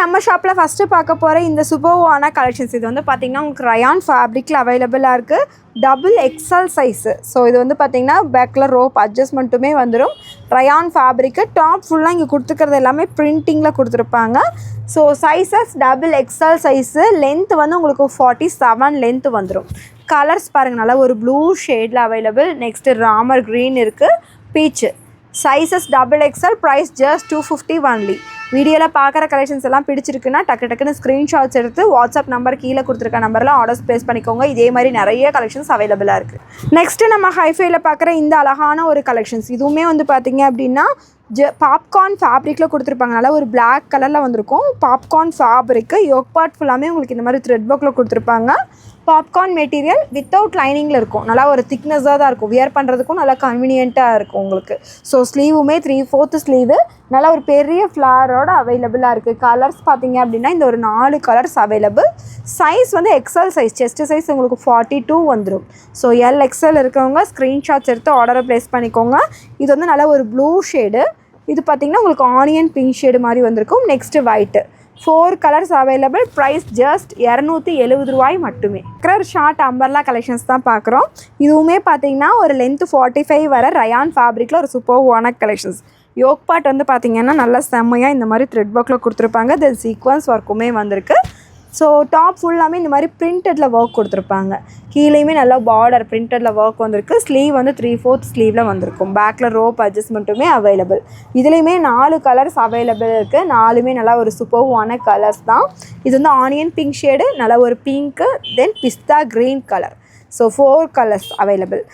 நம்ம ஷாப்பில் ஃபஸ்ட்டு பார்க்க போகிற இந்த சூப்பர்வான கலெக்ஷன்ஸ் இது வந்து பார்த்திங்கன்னா உங்களுக்கு ரயான் ஃபேப்ரிக்கில் அவைலபிளாக இருக்குது. Double XL size. ஸோ இது வந்து பார்த்திங்கன்னா பேக்கில் ரோப் அட்ஜஸ்ட்மெண்ட்டுமே வந்துடும். ரயான் ஃபேப்ரிக்கு டாப் ஃபுல்லாக இங்கே கொடுத்துக்கிறது எல்லாமே பிரிண்டிங்கில் கொடுத்துருப்பாங்க. So sizes double XL size. Length வந்து உங்களுக்கு 47 லென்த்து வந்துடும். கலர்ஸ் பாருங்கள், நல்லா ஒரு ப்ளூ ஷேடில் அவைலபிள். நெக்ஸ்ட்டு ராமர் க்ரீன் இருக்குது, peach. Sizes double XL. Price just 250 only. வீடியோவில் பார்க்குற கலெக்ஷன்ஸ் எல்லாம் பிடிச்சிருக்குன்னா டக்குன்னு ஸ்க்ரீன்ஷாட்ஸ் எடுத்து வாட்ஸ்அப் நம்பர் கீழே கொடுத்துருக்க நம்பரில் ஆர்டர்ஸ் ப்ளேஸ் பண்ணிக்கோங்க. இதே மாதிரி நிறைய கலெக்ஷன்ஸ் அவைலபிளாக இருக்குது. நெக்ஸ்ட்டு நம்ம ஹைஃபைல பார்க்குற இந்த அழகான ஒரு கலெக்ஷன்ஸ் இதுவுமே வந்து பார்த்திங்க அப்படின்னா பாப்கார்ன் ஃபேப்ரிக்கில் கொடுத்துருப்பாங்க. நல்லா ஒரு பிளாக் கலரில் வந்திருக்கும். பாப்கார்ன் ஃபேப்ரிக்கு யோக் பார்ட் ஃபுல்லாமே உங்களுக்கு இந்த மாதிரி த்ரெட் ஒர்க்கில் கொடுத்துருப்பாங்க. பாப்கார்ன் மெட்டீரியல் வித்தவுட் லைனிங்கில் இருக்கும். நல்லா ஒரு திக்னஸாக தான் இருக்கும். வியர் பண்ணுறதுக்கும் நல்லா கன்வீனியண்ட்டாக இருக்கும் உங்களுக்கு. ஸோ ஸ்லீவுமே 3/4 ஸ்லீவு. நல்லா ஒரு பெரிய ஃப்ளாரோட அவைலபிளாக இருக்குது. கலர்ஸ் பார்த்திங்க அப்படின்னா இந்த ஒரு 4 கலர்ஸ் அவைலபிள். சைஸ் வந்து எக்ஸல் சைஸ். செஸ்ட்டு சைஸ் உங்களுக்கு 42 வந்துடும். ஸோ எல்எக்ஸல் இருக்கவங்க ஸ்க்ரீன்ஷாட்ஸ் எடுத்து ஆர்டரை ப்ளேஸ் பண்ணிக்கோங்க. இது வந்து நல்லா ஒரு ப்ளூ ஷேடு. இது பார்த்திங்கன்னா உங்களுக்கு ஆனியன் பிங்க் ஷேடு மாதிரி வந்திருக்கும். Next white. 4 colours available. Price just 270 ரூபாய் மட்டுமே. ஒரு ஷார்ட் அம்பர்லா கலெக்ஷன்ஸ் தான் பார்க்குறோம். இதுவுமே பார்த்தீங்கன்னா ஒரு லென்த்து 45 வர ரயான் ஃபேப்ரிக்கில் ஒரு சூப்பர்வான கலெக்ஷன்ஸ். யோக் பார்ட் வந்து பார்த்திங்கன்னா நல்லா செம்மையாக இந்த மாதிரி த்ரெட் ஒர்க்கில் கொடுத்துருப்பாங்க. தென் சீக்வன்ஸ் ஒர்க்குமே வந்திருக்கு. ஸோ டாப் ஃபுல்லாமே இந்த மாதிரி பிரிண்டடில் ஒர்க் கொடுத்துருப்பாங்க. கீழேயுமே நல்லா பார்டர் பிரிண்டடில் ஒர்க் வந்திருக்கு. ஸ்லீவ் வந்து 3/4 ஸ்லீவில் வந்திருக்கும். பேக்கில் ரோப் அட்ஜஸ்ட்மெண்ட்டுமே அவைலபிள். இதுலேயுமே 4 கலர்ஸ் அவைலபிள் இருக்குது. 4மே நல்லா ஒரு சூப்பர்வான கலர்ஸ் தான். இது வந்து ஆனியன் பிங்க் ஷேடு, நல்லா ஒரு pink, then pista green colour. So 4 colours available.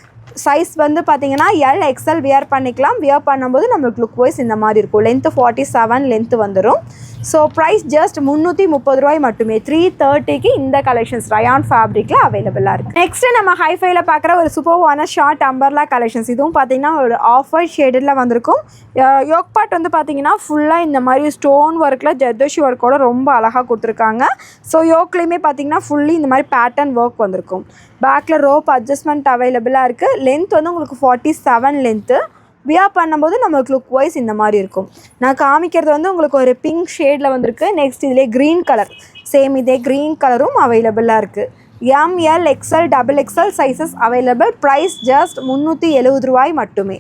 Size வந்து பார்த்திங்கன்னா எல்எக்ஸல் வியர் பண்ணிக்கலாம். வியர் பண்ணும்போது நம்மளுக்கு லுக் வைஸ் இந்த மாதிரி இருக்கும். லென்த்து 47 லென்த்து வந்துடும். ஸோ ப்ரைஸ் ஜஸ்ட் 330 ரூபாய் மட்டுமே. 330க்கு இந்த கலெக்ஷன்ஸ் ரயான் ஃபேப்ரிக்கில் அவைலபிளாக இருக்குது. நெக்ஸ்ட்டு நம்ம ஹைஃபைல பார்க்குற ஒரு சூப்பர்வான ஷார்ட் அம்பர்லா கலெக்ஷன்ஸ். இதுவும் பார்த்திங்கன்னா ஒரு ஆஃப் ஒயிட் ஷேடில் வந்திருக்கும். யோக் பார்ட் வந்து பார்த்திங்கன்னா ஃபுல்லாக இந்த மாதிரி ஸ்டோன் ஒர்க்கில் ஜர்தோஷி ஒர்க்கோட ரொம்ப அழகாக கொடுத்துருக்காங்க. ஸோ யோக்லேயுமே பார்த்திங்கன்னா ஃபுல்லி இந்த மாதிரி பேட்டர்ன் ஒர்க் வந்திருக்கும். பேக்கில் ரோப் அட்ஜஸ்ட்மெண்ட் அவைலபிளாக இருக்குது. லென்த் வந்து உங்களுக்கு 47 லென்த்து. வியர் பண்ணும்போது நம்மளுக்கு லுக் வைஸ் இந்த மாதிரி இருக்கும். நான் காமிக்கிறது வந்து உங்களுக்கு ஒரு பிங்க் ஷேடில் வந்திருக்கு. நெக்ஸ்ட் இதிலே க்ரீன் கலர். சேம் இதே க்ரீன் கலரும் அவைலபிளாக இருக்குது. M L XL double XL sizes available. Price just 370 ரூபாய் மட்டுமே.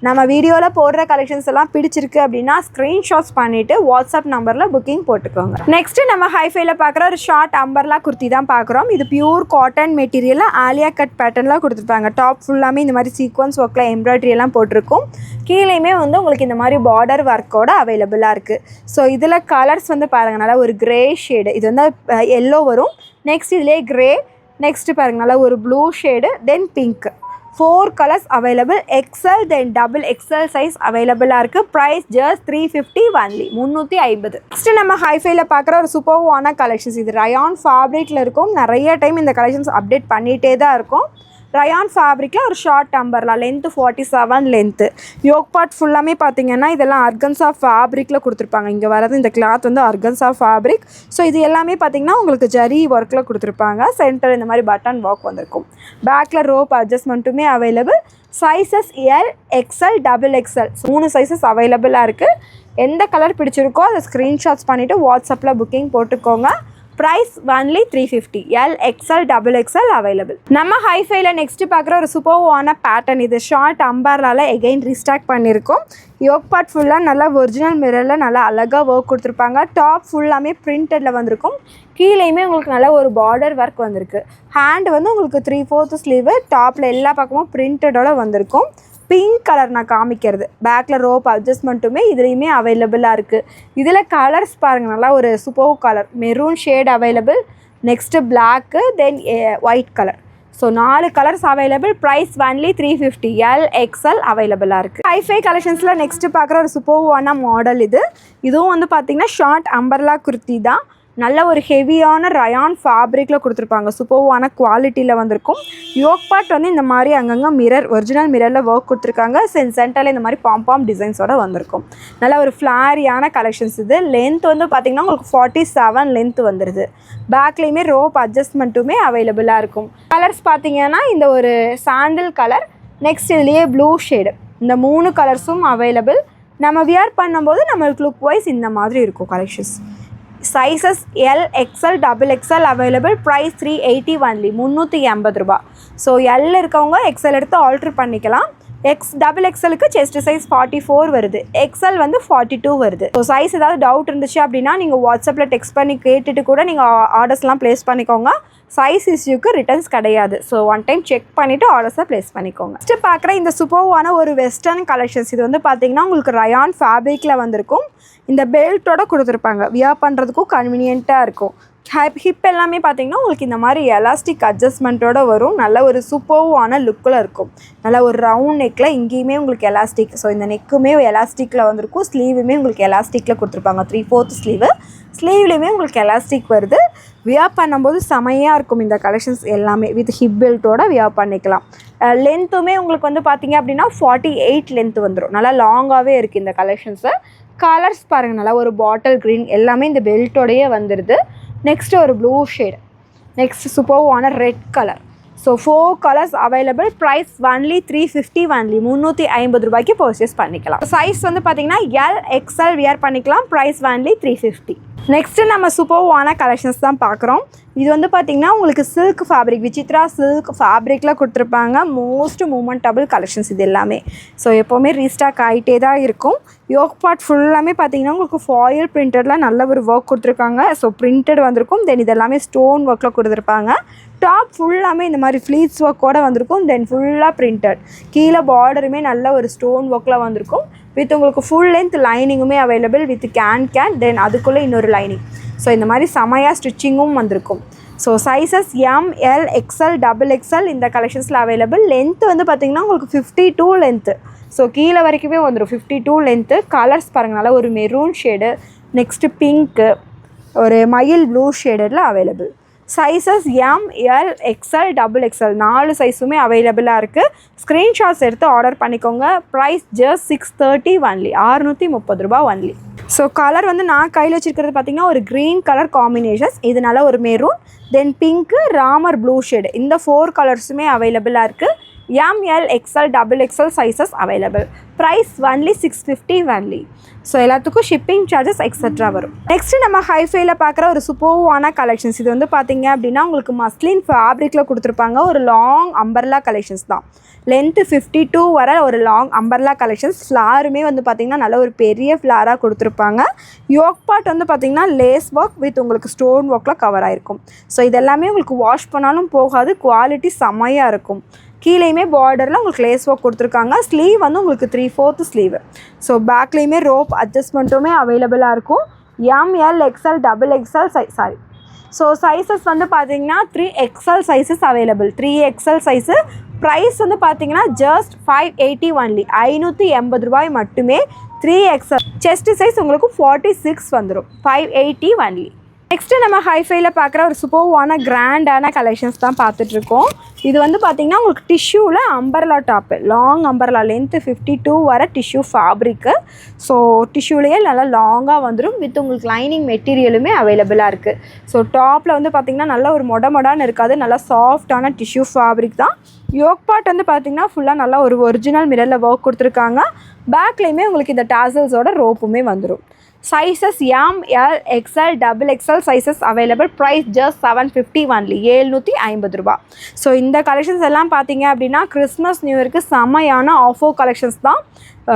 நம்ம வீடியோவில் போடுற கலெக்ஷன்ஸ் எல்லாம் பிடிச்சிருக்கு அப்படின்னா ஸ்க்ரீன்ஷாட்ஸ் பண்ணிவிட்டு வாட்ஸ்அப் நம்பரில் புக்கிங் போட்டுக்கோங்க. நெக்ஸ்ட்டு நம்ம ஹைஃபைல பார்க்குற ஒரு ஷார்ட் அம்பர்லா குர்த்தி தான் பார்க்குறோம். இது பியூர் காட்டன் மெட்டீரியலில் ஆலியா கட் பேட்டர்னில் கொடுத்துருப்பாங்க. டாப் ஃபுல்லாமே இந்த மாதிரி சீக்வன்ஸ் ஒர்க்கில் எம்ப்ராய்டரி எல்லாம் போட்டிருக்கும். கீழேயுமே வந்து உங்களுக்கு இந்த மாதிரி பார்டர் ஒர்க்கோட அவைலபிளாக இருக்குது. ஸோ இதில் கலர்ஸ் வந்து பாருங்கள், நல்லா ஒரு க்ரே ஷேடு. இது வந்து எல்லோ வரும். நெக்ஸ்ட் இதிலே க்ரே. நெக்ஸ்ட்டு பாருங்கள், நல்லா ஒரு blue shade, then pink. 4 colours available. XL then double XL size அவைலபிளாக இருக்குது. Price just 350 only. 350. நெக்ஸ்ட்டு நம்ம ஹைஃபைல பார்க்குற ஒரு சூப்பர்வான கலெக்ஷன்ஸ். இது ரயான் ஃபேப்ரிக்கில் இருக்கும். நிறைய டைம் இந்த கலெக்ஷன்ஸ் அப்டேட் பண்ணிகிட்டே தான் இருக்கும். ரயான் ஃபேப்ரிக்கில் ஒரு short umbrella. Length 47 length. Yoke part ஃபுல்லாமே பார்த்திங்கன்னா இதெல்லாம் அர்கன்சா ஃபேப்ரிக்கில் கொடுத்துருப்பாங்க. இங்கே வரது இந்த கிளாத் வந்து அர்கன்சா ஃபேப்ரிக். ஸோ இது எல்லாமே பார்த்திங்கன்னா உங்களுக்கு ஜரி ஒர்க்கில் கொடுத்துருப்பாங்க. சென்டர் இந்த மாதிரி பட்டன் ஒர்க் வந்திருக்கும். பேக்கில் ரோப் அட்ஜஸ்ட்மெண்ட்டுமே available. Sizes L XL double XL 3 sizes அவைலபிளாக இருக்குது. எந்த கலர் பிடிச்சிருக்கோ அதை ஸ்க்ரீன்ஷாட்ஸ் பண்ணிவிட்டு வாட்ஸ்அப்பில் புக்கிங் போட்டுக்கோங்க. Price only 350. L XL double XL available. நம்ம ஹைஃபைல நெக்ஸ்ட்டு பார்க்குற ஒரு சூப்பர்வான பேட்டர்ன். இது ஷார்ட் அம்பர்லால எகைன் ரீஸ்டாக் பண்ணியிருக்கோம். யோக் பார்ட் ஃபுல்லாக நல்லா ஒரிஜினல் மிரரில் நல்லா அழகாக ஒர்க் கொடுத்துருப்பாங்க. டாப் ஃபுல்லாமே பிரிண்டடில் வந்திருக்கும். கீழேயுமே உங்களுக்கு நல்ல ஒரு பார்டர் ஒர்க் வந்திருக்கு. ஹேண்ட் வந்து உங்களுக்கு 3/4 ஸ்லீவு. டாப்பில் எல்லா பக்கமும் பிரிண்டடோட வந்திருக்கும். பிங்க் கலர் நான் காமிக்கிறது. பேக்கில் ரோப் அட்ஜஸ்ட்மெண்ட்டுமே இதுலேயுமே அவைலபிளாக இருக்குது. இதில் கலர்ஸ் பாருங்கள், நல்லா ஒரு super colour maroon shade available. Next black, then white colour. So 4 colours available. Price only 350. L XL அவைலபிளாக இருக்குது. ஹைஃபை கலெக்ஷன்ஸில் நெக்ஸ்ட்டு பார்க்குற ஒரு சூப்பர்வான மாடல் இது. இதுவும் வந்து பார்த்திங்கன்னா ஷார்ட் அம்பர்லா குர்த்தி தான். நல்ல ஒரு ஹெவியான ரயான் ஃபேப்ரிக்கில் கொடுத்துருப்பாங்க. சூப்பர்வான குவாலிட்டியில் வந்திருக்கும். யோக் பார்ட் வந்து இந்த மாதிரி அங்கங்கே மிரர் ஒரிஜினல் மிரரில் ஒர்க் கொடுத்துருக்காங்க. சென்டரில் இந்த மாதிரி பாம் டிசைன்ஸோடு வந்திருக்கும். நல்ல ஒரு ஃப்ளாரியான கலெக்ஷன்ஸ் இது. லென்த் வந்து பார்த்திங்கன்னா உங்களுக்கு 47 லென்த் வந்துடுது. பேக்லேயுமே ரோப் அட்ஜஸ்ட்மெண்ட்டுமே அவைலபிளாக இருக்கும். கலர்ஸ் பார்த்திங்கன்னா இந்த ஒரு சாண்டில் கலர். நெக்ஸ்ட் இதுலேயே ப்ளூ ஷேடு. இந்த 3 கலர்ஸும் அவைலபிள். நம்ம வியர் பண்ணும்போது நம்மளுக்கு லுக் வைஸ் இந்த மாதிரி இருக்கும் collections. Sizes L XL double XL available. Price 380 only, 380 ரூபா. ஸோ எல் இருக்கவங்க எக்ஸ்எல் எடுத்து ஆல்ட்ரு பண்ணிக்கலாம். டபுள் எக்ஸ்எலுக்கு செஸ்ட் சைஸ் 44 வருது, எக்ஸ்எல் வந்து 42 வருது. ஸோ சைஸ் ஏதாவது டவுட் இருந்துச்சு அப்படின்னா நீங்கள் வாட்ஸ்அப்பில் டெக்ஸ்ட் பண்ணி கேட்டுட்டு கூட நீங்கள் ஆர்டர்ஸ்லாம் ப்ளேஸ் பண்ணிக்கோங்க. சைஸ் இஷ்யூக்கு ரிட்டர்ன்ஸ் கிடையாது. ஸோ ஒன் டைம் செக் பண்ணிவிட்டு ஆர்டர்ஸை ப்ளேஸ் பண்ணிக்கோங்க. நெக்ஸ்ட்டு பார்க்குற இந்த சூப்பர்வான ஒரு வெஸ்டர்ன் கலெக்ஷன்ஸ். இது வந்து பார்த்திங்கன்னா உங்களுக்கு ரயான் ஃபேப்ரிக்கில் வந்திருக்கும். இந்த பெல்ட்டோட கொடுத்துருப்பாங்க, வியர் பண்ணுறதுக்கும் கன்வீனியண்ட்டாக இருக்கும். ஹிப் எல்லாமே பார்த்திங்கன்னா உங்களுக்கு இந்த மாதிரி எலாஸ்டிக் அட்ஜஸ்ட்மெண்ட்டோடு வரும். நல்ல ஒரு சூப்பர்வான லுக்கில் இருக்கும். நல்ல ஒரு ரவுண்ட் நெக்கில் இங்கேயுமே உங்களுக்கு எலாஸ்டிக். ஸோ இந்த நெக்குமே எலாஸ்டிக்கில் வந்திருக்கும். ஸ்லீவுமே உங்களுக்கு எலாஸ்டிக்கில் கொடுத்துருப்பாங்க. 3/4 ஸ்லீவு. ஸ்லீவ்லேயுமே உங்களுக்கு எலாஸ்டிக் வருது. வியர் பண்ணும்போது செமையாக இருக்கும் இந்த கலெக்ஷன்ஸ் எல்லாமே. வித் ஹிப் பெல்ட்டோட வியர் பண்ணிக்கலாம். லென்த்துமே உங்களுக்கு வந்து பார்த்திங்க அப்படின்னா 48 லென்த் வந்துடும். நல்லா லாங்காகவே இருக்குது இந்த கலெக்ஷன்ஸு. கலர்ஸ் பாருங்கள், நல்லா ஒரு பாட்டில் க்ரீன் எல்லாமே இந்த பெல்ட்டோடையே வந்துடுது. நெக்ஸ்ட் ஒரு ப்ளூ ஷேட். நெக்ஸ்ட் சூப்பர்வான red colour. So 4 colours available. Price only 350 only, 350 ரூபாய்க்கு பர்ச்சேஸ் பண்ணிக்கலாம். சைஸ் வந்து பார்த்தீங்கன்னா எல் எக்ஸ்எல் வியர் பண்ணிக்கலாம். Price only 350. நெக்ஸ்ட்டு நம்ம சூப்பர்வான கலெக்ஷன்ஸ் தான் பார்க்குறோம். இது வந்து பார்த்திங்கன்னா உங்களுக்கு சில்க் ஃபேப்ரிக், விசித்ரா சில்க் ஃபேப்ரிக்கில் கொடுத்துருப்பாங்க. மோஸ்ட் மூமெண்டபிள் கலெக்ஷன்ஸ் இது எல்லாமே. ஸோ எப்போவுமே ரீஸ்டாக் ஆகிட்டே தான் இருக்கும். யோக் பார்ட் ஃபுல்லாமே பார்த்திங்கன்னா உங்களுக்கு ஃபாயில் பிரிண்டடில் நல்ல ஒரு ஒர்க் கொடுத்துருக்காங்க. ஸோ பிரிண்டட் வந்திருக்கும். தென் இதெல்லாமே ஸ்டோன் ஒர்க்கில் கொடுத்துருப்பாங்க. டாப் ஃபுல்லாமே இந்த மாதிரி ஃப்ளீட்ஸ் ஒர்க்கோடு வந்திருக்கும். தென் ஃபுல்லாக பிரிண்டட். கீழே பார்டருமே நல்ல ஒரு ஸ்டோன் ஒர்க்கில் வந்திருக்கும். வித் உங்களுக்கு ஃபுல் லென்த் லைனிங்குமே அவைலபிள் வித் கேன். தென் அதுக்குள்ளே இன்னொரு லைனிங். ஸோ இந்த மாதிரி செமையாக ஸ்டிச்சிங்கும் வந்திருக்கும். So sizes M L XL double XL இந்த கலெக்ஷன்ஸில் அவைலபிள். லென்த்து வந்து பார்த்திங்கன்னா உங்களுக்கு 52 லென்த்து. ஸோ கீழே வரைக்குமே வந்துடும் 52 லென்த்து. கலர்ஸ் பாருங்கள், நல்லா ஒரு மெரூன் ஷேடு, நெக்ஸ்ட்டு பிங்க்கு, ஒரு மயில் ப்ளூ ஷேடில் available. Sizes M L XL double XL 4 சைஸுமே அவைலபிளாக இருக்குது. ஸ்க்ரீன்ஷாட்ஸ் எடுத்து ஆர்டர் பண்ணிக்கோங்க. ப்ரைஸ் ஜஸ்ட் 630 ஒன்லி, 630 ரூபா ஒன்லி. ஸோ கலர் வந்து நான் கையில் வச்சுருக்கிறது பார்த்திங்கன்னா ஒரு க்ரீன் கலர் காம்பினேஷன்ஸ். இதனால ஒரு மெரூன், தென் பிங்க்கு, ராமர் ப்ளூ ஷேடு, இந்த 4 கலர்ஸுமே அவைலபிளாக இருக்குது. M L XL double XL sizes available. Price only 650 only. So எல்லாத்துக்கும் ஷிப்பிங் சார்ஜஸ் எக்ஸட்ரா வரும். நெக்ஸ்ட்டு நம்ம ஹைஃபைல பார்க்குற ஒரு சூப்பர்வான கலெக்ஷன்ஸ். இது வந்து பார்த்திங்க அப்படின்னா உங்களுக்கு மஸ்லின் ஃபேப்ரிக்கில் கொடுத்துருப்பாங்க. ஒரு லாங் அம்பர்லா கலெக்ஷன்ஸ் தான். லென்த்து 52 வர ஒரு லாங் அம்பர்லா கலெக்ஷன்ஸ். ஃப்ளாருமே வந்து பார்த்திங்கன்னா நல்ல ஒரு பெரிய ஃப்ளாராக கொடுத்துருப்பாங்க. யோக் பார்ட் வந்து பார்த்திங்கன்னா லேஸ் ஒர்க் வித் உங்களுக்கு ஸ்டோன் ஒர்க்கில் கவர் ஆகிருக்கும். ஸோ இதெல்லாமே உங்களுக்கு வாஷ் பண்ணாலும் போகாது. குவாலிட்டி செம்மையாக இருக்கும். கீழேயுமே பார்டரில் உங்களுக்கு லேஸ் ஒர்க் கொடுத்துருக்காங்க. ஸ்லீவ் வந்து உங்களுக்கு 3/4 ஸ்லீவு. ஸோ பேக்லேயுமே ரோப் அட்ஜஸ்ட்மெண்ட்டுமே அவைலபிளாக இருக்கும். M L XL double XL so sizes வந்து பார்த்தீங்கன்னா 3XL sizes available. 3XL size. Price வந்து பார்த்தீங்கன்னா ஜஸ்ட் 580 ஒன்லி, 580 ரூபாய் மட்டுமே. 3XL செஸ்ட் சைஸ் உங்களுக்கு 46 வந்துடும். 580 ஒன்லி. நெக்ஸ்ட்டு நம்ம ஹைஃபைல பார்க்குற ஒரு சூப்பர்வான கிராண்டான கலெக்ஷன்ஸ் தான் பார்த்துட்ருக்கோம். இது வந்து பார்த்திங்கன்னா உங்களுக்கு டிஷ்யூவில் umbrella top, long umbrella, length 52 வர டிஷ்யூ ஃபேப்ரிக்கு. ஸோ டிஷ்யூலேயே நல்லா லாங்காக வந்துடும். வித் உங்களுக்கு லைனிங் மெட்டீரியலுமே அவைலபிளாக இருக்குது. ஸோ டாப்பில் வந்து பார்த்திங்கன்னா நல்ல ஒரு மொடான்னு இருக்காது, நல்லா சாஃப்டான டிஷ்யூ ஃபேப்ரிக் தான். யோக் பார்ட் வந்து பார்த்திங்கன்னா ஃபுல்லாக நல்லா ஒரு ஒரிஜினல் மிரரில் ஒர்க் கொடுத்துருக்காங்க. பேக்லேயுமே உங்களுக்கு இந்த டாசல்ஸோட ரோப்புமே வந்துடும். Sizes M L XL double XL sizes available. Price just 750 only, 750 ரூபா. ஸோ இந்த கலெக்ஷன்ஸ் எல்லாம் பார்த்தீங்க அப்படின்னா கிறிஸ்மஸ் நியூ இயருக்கு செம்மையான ஆஃபர் கலெக்ஷன்ஸ் தான்.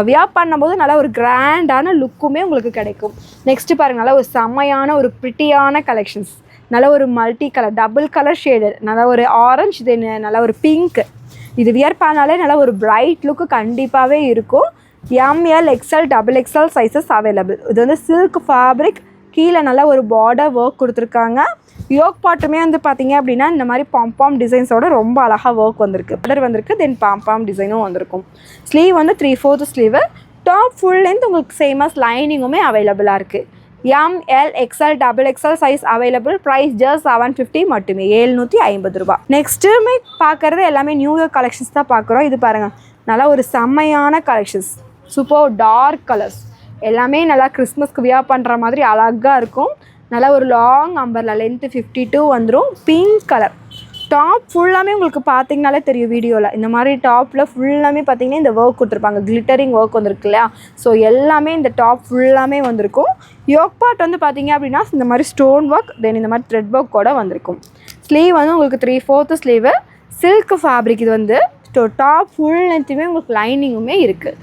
வியர் பண்ணும்போது நல்லா ஒரு கிராண்டான லுக்குமே உங்களுக்கு கிடைக்கும். நெக்ஸ்ட்டு பாருங்கள், நல்லா ஒரு செம்மையான ஒரு ப்ரிட்டியான கலெக்ஷன்ஸ். நல்ல ஒரு multi colour, double colour shade, நல்லா ஒரு ஆரஞ்சு, தென் நல்லா ஒரு பிங்க். இது வியர் பண்ணாலே நல்லா ஒரு பிரைட் லுக்கு கண்டிப்பாகவே இருக்கும். ML XL double XL sizes available. இது வந்து சில்க் ஃபேப்ரிக். கீழே நல்லா ஒரு பார்டர் ஒர்க் கொடுத்துருக்காங்க. யோக் பாட்டுமே வந்து பார்த்தீங்க அப்படின்னா இந்த மாதிரி பாம்பாம் டிசைன்ஸோட ரொம்ப அழகாக ஒர்க் வந்திருக்கு. பார்டர் வந்திருக்கு, தென் பாம்பாம் டிசைனும் வந்திருக்கும். ஸ்லீவ் வந்து 3/4 ஸ்லீவு. டாப் ஃபுல் லென்த் உங்களுக்கு சேமஸ் லைனிங்குமே அவைலபிளாக இருக்குது. M L XL double XL size available. Price just 750 மட்டுமே, 750 ரூபா. நெக்ஸ்ட்டுமே பார்க்குறது எல்லாமே நியூ இயர் கலெக்ஷன்ஸ் தான் பார்க்குறோம். இது பாருங்கள், நல்லா ஒரு செம்மையான கலெக்ஷன்ஸ். சூப்பர் டார்க் கலர்ஸ் எல்லாமே நல்லா கிறிஸ்மஸ்க்கு வியர் பண்ணுற மாதிரி அழகாக இருக்கும். நல்லா ஒரு லாங் அம்பர்லா, லென்த்து 52 வந்துடும். பிங்க் கலர் டாப் ஃபுல்லாமே உங்களுக்கு பார்த்தீங்கனாலே தெரியும் வீடியோவில். இந்த மாதிரி டாப்பில் ஃபுல்லாமே பார்த்தீங்கன்னா இந்த ஒர்க் கொடுத்துருப்பாங்க, கிளிட்டரிங் ஒர்க் வந்துருக்கு இல்லையா. ஸோ எல்லாமே இந்த டாப் ஃபுல்லாமே வந்திருக்கும். யோக் பார்ட் வந்து பார்த்தீங்க அப்படின்னா இந்த மாதிரி ஸ்டோன் ஒர்க், தென் இந்த மாதிரி த்ரெட் ஒர்க் கூட வந்திருக்கும். ஸ்லீவ் வந்து உங்களுக்கு 3/4 ஸ்லீவு, சில்க் ஃபேப்ரிக். இது வந்து டாப் ஃபுல் லென்த்துமே உங்களுக்கு லைனிங்குமே இருக்குது.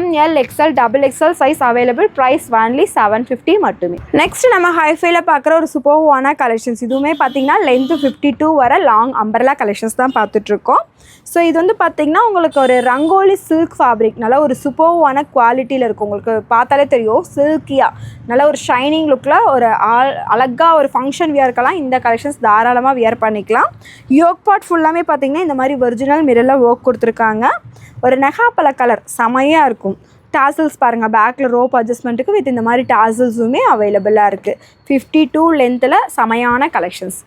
ML XL XXL size available. Price only 750 மட்டுமே. நெக்ஸ்ட் நம்ம ஹைஃபைல பார்க்குற ஒரு சூப்பர்வான கலெக்ஷன்ஸ். இதுவுமே பார்த்தீங்கன்னா லென்த்து 52 வர லாங் அம்பர்லா கலெக்ஷன்ஸ் தான் பார்த்துட்ருக்கோம். ஸோ இது வந்து பார்த்திங்கன்னா உங்களுக்கு ஒரு ரங்கோலி சில்க் ஃபேப்ரிக், நல்லா ஒரு சூப்பர்வான குவாலிட்டியில் இருக்கும். உங்களுக்கு பார்த்தாலே தெரியும் சில்கியாக நல்லா ஒரு ஷைனிங் லுக்கில் ஒரு அழகாக ஒரு ஃபங்க்ஷன் வியர்க்கெல்லாம் இந்த கலெக்ஷன்ஸ் தாராளமாக வியர் பண்ணிக்கலாம். யோக் பார்ட் ஃபுல்லாமே பார்த்திங்கன்னா இந்த மாதிரி ஒரிஜினல் மிரரில் ஒர்க் கொடுத்துருக்காங்க. ஒரு நெகாப்பழ கலர் செமையாக இருக்கும். டாசல்ஸ் பாருங்கள், பேக்கில் ரோப் அட்ஜஸ்ட்மெண்ட்டுக்கு வித் இந்த மாதிரி டாசல்ஸுமே அவைலபிளாக இருக்குது. 52 லென்த்தில் செமையான collections.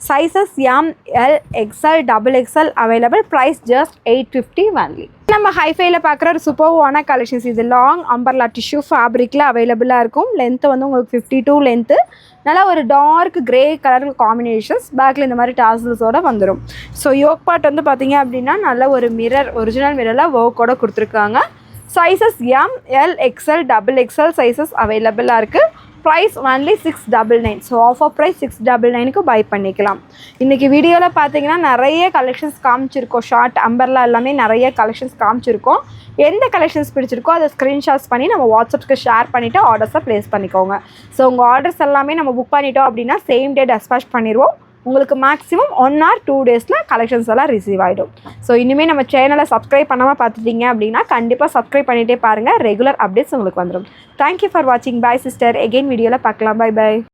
Sizes ML XL XXL available. Price just 850 only. நம்ம ஹைஃபைல பார்க்குற ஒரு சூப்பர்வான கலெக்ஷன்ஸ். இது லாங் அம்பர்லா டிஷ்யூ ஃபேப்ரிக்கில் அவைலபிளாக இருக்கும். லென்த்து வந்து உங்களுக்கு 52 லென்த்து. நல்லா ஒரு டார்க் கிரே கலர் காம்பினேஷன்ஸ். பேக்கில் இந்த மாதிரி டாசல்ஸோடு வந்துடும். ஸோ யோக் பார்ட் வந்து பார்த்தீங்க அப்படின்னா நல்ல ஒரு மிரர், ஒரிஜினல் மிரரில் ஒர்க்கோடு கொடுத்துருக்காங்க. Sizes ML XL XXL sizes அவைலபிளாக இருக்குது. Price only 699. So offer price 699க்கு பை பண்ணிக்கலாம். இன்றைக்கி வீடியோவில் பார்த்தீங்கன்னா நிறைய கலெக்ஷன்ஸ் காமிச்சிருக்கோம். ஷார்ட் அம்பர்லா எல்லாமே நிறைய கலெக்ஷன்ஸ் காமிச்சிருக்கோம். எந்த கலெக்ஷன்ஸ் பிடிச்சிருக்கோ அதை ஸ்க்ரீன்ஷாட்ஸ் பண்ணி நம்ம வாட்ஸ்அப்க்கு ஷேர் பண்ணிவிட்டு ஆர்டர்ஸை ப்ளேஸ் பண்ணிக்கோங்க. ஸோ உங்கள் ஆர்டர்ஸ் எல்லாமே நம்ம புக் பண்ணிட்டோம் அப்படின்னா சேம் டே டெஸ்பாச் பண்ணிடுவோம். உங்களுக்கு மேக்ஸிமம் 1 or 2 டேஸில் கலெக்ஷன்ஸ் எல்லாம் ரிசீவ் ஆகிடும். ஸோ இனிமேல் நம்ம சேனலை சப்ஸ்கிரைப் பண்ணாமல் பார்த்துட்டீங்க அப்படின்னா கண்டிப்பாக சப்ஸ்கிரைப் பண்ணிகிட்டே பாருங்கள். ரெகுலர் அப்டேட்ஸ் உங்களுக்கு வந்துடும். தேங்க்யூ ஃபார் வாட்சிங். Bye sister. எகெயின் வீடியோவில் பார்க்கலாம். Bye by.